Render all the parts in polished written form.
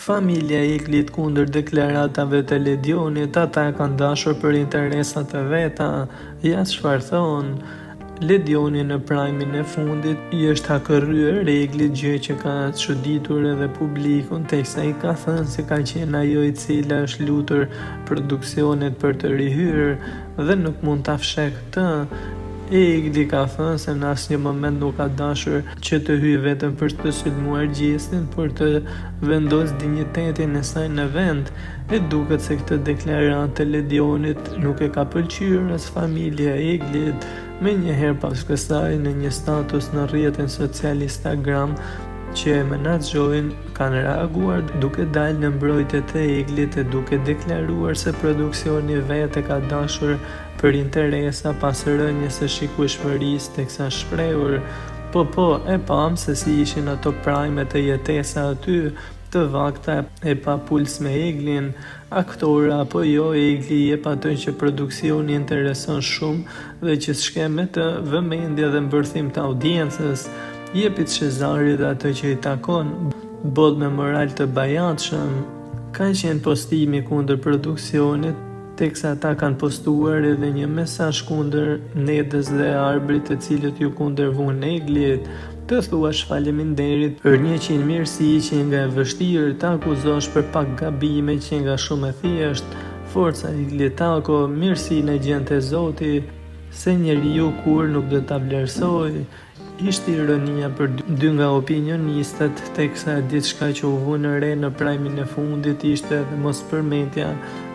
Familja e Eglit kundër deklaratave të Ledionit, ata e kanë dashur për interesat e veta, jas çfarë thonë. Ledioni në prajmin e fundit i është hakërryer Eglit, gjë që ka çuditur edhe publikun, teksa i ka thënë se ka qenë ajo i cila është lutur produksionet për të rihyrë dhe nuk mund ta fsheh këtë. Egli ka thënë se në asnjë moment nuk ka dashur që të hyjë vetëm për të sulmuar gjistin, por të vendosë dinjitetin e saj në vend. E duket se këtë deklaratë të Ledionit nuk e ka pëlqyer as familja e Eglit. Menjëherë pas kësaj, në një status në rrjetin social Instagram që e menaxhojnë, kanë reaguar duke dalë në mbrojtjet e Eglit e duke deklaruar se produksioni vetë ka dashur për interesa pas rënjes së shikueshmërisë, teksa shprehur: Po, e pam se si ishin ato prajmet e jetesa aty, të vakta e pa puls me Eglin, aktora apo jo, Egli jep atë që produksioni intereson shumë dhe që s'shkeme të vëmendje dhe mbërthim të audiencës, jepit Shezarit atë që i takon, boll me moral të bajatshëm. Ka qenë postimi kundër produksionit, teksa ata kanë postuar edhe një mesazh kundër Nedës dhe Arbrit, të cilët ju kundërvun Eglit. Të thuash faleminderit për 100 mirësi që nga e vështirë, të akuzosh për pak gabime që nga shumë e thjesht. Forca Eglit tako, mirësi në gjente Zoti, se njeriu kur nuk do ta vlerësoj. Ishte ironia për dy nga opinionistat, teksa diçka që u vu në re në prajmin e fundit ishte edhe mospërmendja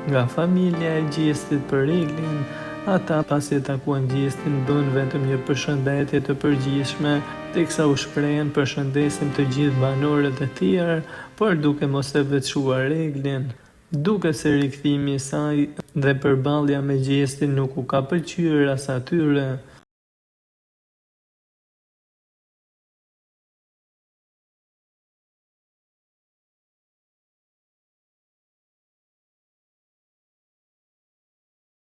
nga familja e gjistit për Eglin. Ata pasi takuan gjistin bën vetëm një përshëndetje të përgjithshme, teksa u shprehen përshëndesim të gjithë banorët e tjerë, por duke mos e veçuar Eglin. Duket se rikthimi i saj dhe përballja me gjistin nuk u ka pëlqyer as atyre.